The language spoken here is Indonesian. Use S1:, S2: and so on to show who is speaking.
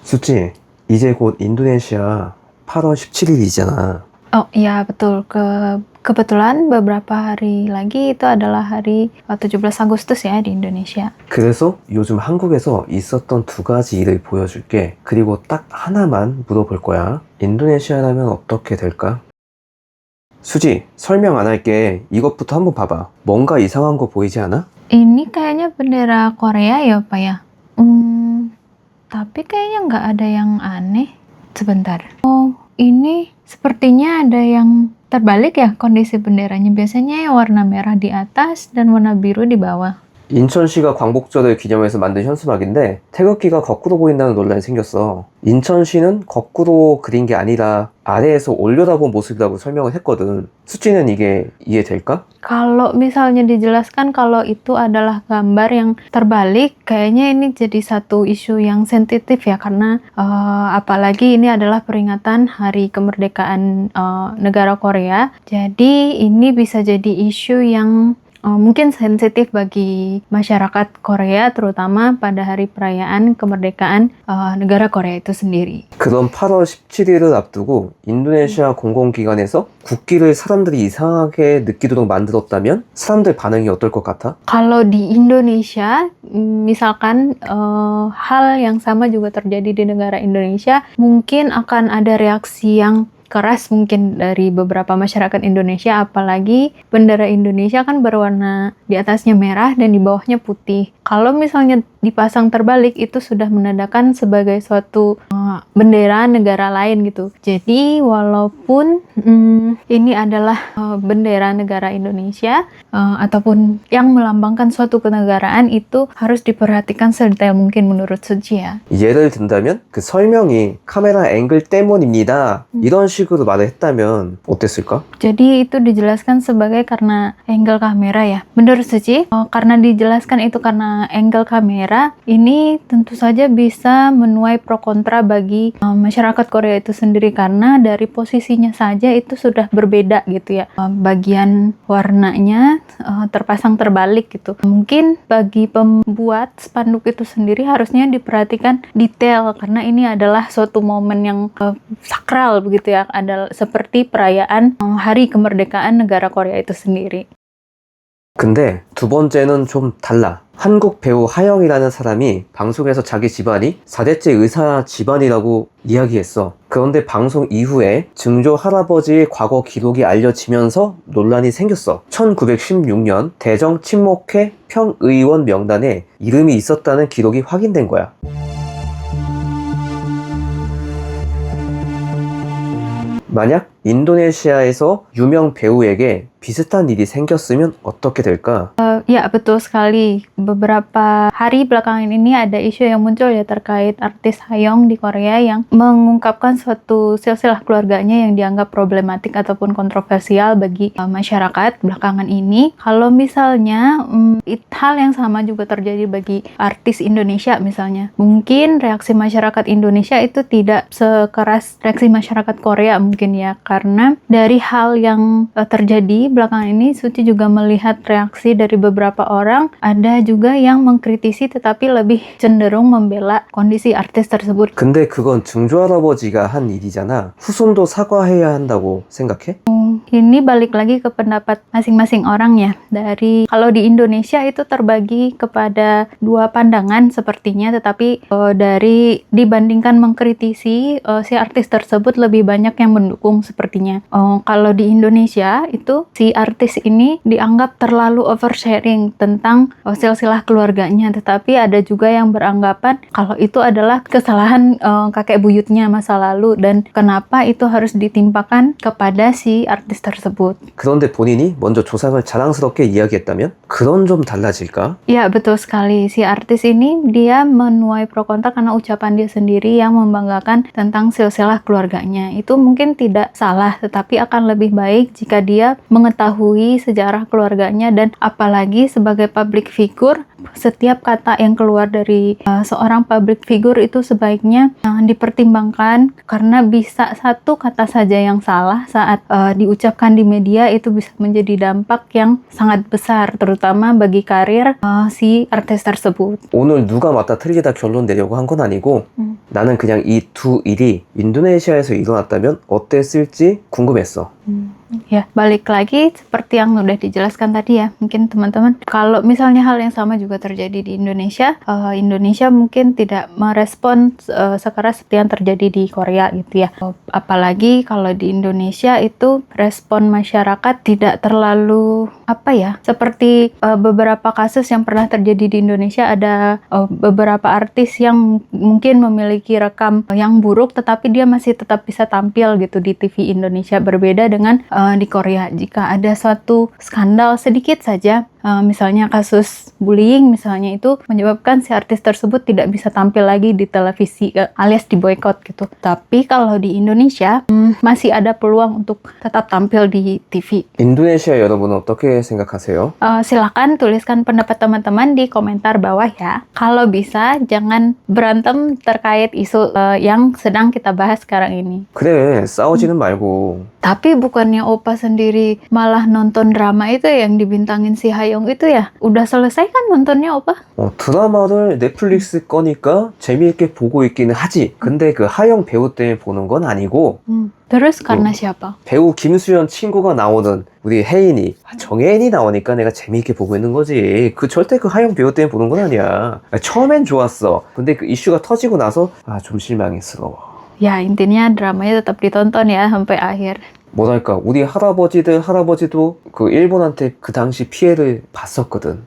S1: 수지, 이제 곧 인도네시아 8월 17일이잖아.
S2: Oh iya betul, kebetulan beberapa hari lagi itu adalah hari 17 Agustus ya di Indonesia.
S1: 그래서 요즘 한국에서 있었던 두 가지 일을 보여줄게. 그리고 딱 하나만 물어볼 거야. 인도네시아라면 어떻게 될까? 수지, 설명 안 할게. 이것부터 한번 봐봐. 뭔가 이상한 거 보이지 않아?
S2: Ini kayaknya bendera Korea ya Pak ya? Tapi kayaknya nggak ada yang aneh. Sebentar. Oh, ini sepertinya ada yang terbalik ya kondisi benderanya. Biasanya warna merah di atas dan warna biru di bawah.
S1: 인천시가 광복절을 기념해서 만든 현수막인데 태극기가 거꾸로 보인다는 논란이 생겼어. 인천시는 거꾸로 그린 게 아니라 아래에서 올려다본 모습이라고 설명을 했거든. 수지는 이게 이해될까?
S2: Kalau misalnya dijelaskan kalau itu adalah gambar yang terbalik, kayaknya ini jadi satu isu yang sensitif ya, karena apalagi ini adalah peringatan Hari Kemerdekaan negara Korea. Jadi ini bisa jadi isu yang mungkin sensitif bagi masyarakat Korea, terutama pada hari perayaan kemerdekaan negara Korea itu sendiri.
S1: 그럼 8월 17일을 앞두고 인도네시아 공공기관에서 국기를 사람들이 이상하게 느끼도록 만들었다면 사람들 반응이 어떨 것 같아?
S2: Kalau di Indonesia, misalkan hal yang sama juga terjadi di negara Indonesia, mungkin akan ada reaksi yang keras mungkin dari beberapa masyarakat Indonesia, apalagi bendera Indonesia kan berwarna di atasnya merah dan di bawahnya putih. Kalau misalnya dipasang terbalik, itu sudah menandakan sebagai suatu bendera negara lain gitu. Jadi walaupun ini adalah bendera negara Indonesia ataupun yang melambangkan suatu kenegaraan, itu harus diperhatikan sedetail mungkin menurut Suji ya.
S1: 예를 든다면 그 설명이 카메라 앵글 때문입니다. 이런 식으로 말을 했다면 어땠을까?
S2: Jadi itu dijelaskan sebagai karena angle kamera ya. Menurut Suci, karena dijelaskan itu karena angle kamera, ini tentu saja bisa menuai pro kontra bagi masyarakat Korea itu sendiri, karena dari posisinya saja itu sudah berbeda gitu ya. Bagian warnanya terpasang terbalik gitu. Mungkin bagi pembuat spanduk itu sendiri harusnya diperhatikan detail, karena ini adalah suatu momen yang sakral begitu ya. Adalah seperti perayaan Hari Kemerdekaan negara Korea itu sendiri.
S1: 근데 두 번째는 좀 달라. 한국 배우 하영이라는 사람이 방송에서 자기 집안이 4대째 의사 집안이라고 이야기했어. 그런데 방송 이후에 증조 할아버지의 과거 기록이 알려지면서 논란이 생겼어. 1916년 대정 친목회 평의원 명단에 이름이 있었다는 기록이 확인된 거야. 만약 인도네시아에서 유명 배우에게 비슷한 일이 생겼으면 어떻게 될까?
S2: Ya, betul sekali. Beberapa hari belakangan ini ada isu yang muncul ya terkait artis Hayong di Korea yang mengungkapkan suatu silsilah keluarganya yang dianggap problematik ataupun kontroversial bagi masyarakat belakangan ini. Kalau misalnya hal yang sama juga terjadi bagi artis Indonesia misalnya, mungkin reaksi masyarakat Indonesia itu tidak sekeras reaksi masyarakat Korea mungkin ya, karena dari hal yang terjadi belakangan ini, Suci juga melihat reaksi dari beberapa orang. Ada juga yang mengkritisi tetapi lebih cenderung membela kondisi artis tersebut.
S1: 근데 그건 증조 할아버지가 한 일이잖아. 후손도 사과해야 한다고 생각해?
S2: Ini balik lagi ke pendapat masing-masing orang ya. Dari kalau di Indonesia itu terbagi kepada dua pandangan sepertinya, tetapi dari dibandingkan mengkritisi si artis tersebut, lebih banyak yang mendukung sepertinya. Kalau di Indonesia itu si artis ini dianggap terlalu oversharing tentang silsilah keluarganya, tetapi ada juga yang beranggapan kalau itu adalah kesalahan kakek buyutnya masa lalu dan kenapa itu harus ditimpakan kepada si artis tersebut.
S1: 그런데 본인이 먼저 조상을 자랑스럽게 이야기했다면? 그런 좀 달라질까?
S2: Ya, betul sekali. Si artis ini dia menuai pro kontra karena ucapan dia sendiri yang membanggakan tentang silsilah keluarganya. Itu mungkin tidak salah, tetapi akan lebih baik jika dia mengetahui sejarah keluarganya, dan apalagi sebagai public figure, setiap kata yang keluar dari seorang public figure itu sebaiknya dipertimbangkan, karena bisa satu kata saja yang salah saat diucapkan diucapkan di media itu bisa menjadi dampak yang sangat besar, terutama bagi karir si artis tersebut.
S1: 오늘 누가 맞다 틀리다 결론 내려고 한 건 아니고 나는 그냥 이 두 일이 인도네시아에서 일어났다면 어땠을지 궁금했어.
S2: Ya, balik lagi seperti yang udah dijelaskan tadi ya, mungkin teman-teman kalau misalnya hal yang sama juga terjadi di Indonesia, Indonesia mungkin tidak merespon sekeras seperti yang terjadi di Korea gitu ya. Apalagi kalau di Indonesia itu respon masyarakat tidak terlalu seperti beberapa kasus yang pernah terjadi di Indonesia, ada beberapa artis yang mungkin memiliki rekam yang buruk tetapi dia masih tetap bisa tampil gitu di TV Indonesia, berbeda dengan di Korea. Jika ada suatu skandal sedikit saja, misalnya kasus bullying misalnya, itu menyebabkan si artis tersebut tidak bisa tampil lagi di televisi alias diboykot gitu. Tapi kalau di Indonesia masih ada peluang untuk tetap tampil di TV.
S1: 인도네시아 여러분은 어떻게 생각하세요?
S2: Silakan tuliskan pendapat teman-teman di komentar bawah ya. Kalau bisa jangan berantem terkait isu yang sedang kita bahas sekarang ini.
S1: 그래, 싸우지는 말고.
S2: Tapi bukannya Opa sendiri malah nonton drama itu yang dibintangin si Hayoung itu ya? Udah selesai kan nontonnya Opa?
S1: 드라마를 넷플릭스 거니까 재미있게 보고 있기는 하지. 근데 그 하영 배우 때문에 보는 건 아니고
S2: Terus karena siapa?
S1: 배우 김수현 친구가 나오는 우리 혜인이, 정혜인이 나오니까 내가 재미있게 보고 있는 거지. 절대 그 하영 배우 때문에 보는 건 아니야. 처음엔 좋았어. 근데 그 이슈가 터지고 나서 좀 실망스러워.
S2: Ya intinya dramanya tetap ditonton ya sampai akhir.
S1: 뭐랄까, 우리 할아버지도 그 일본한테 그 당시 피해를 봤었거든.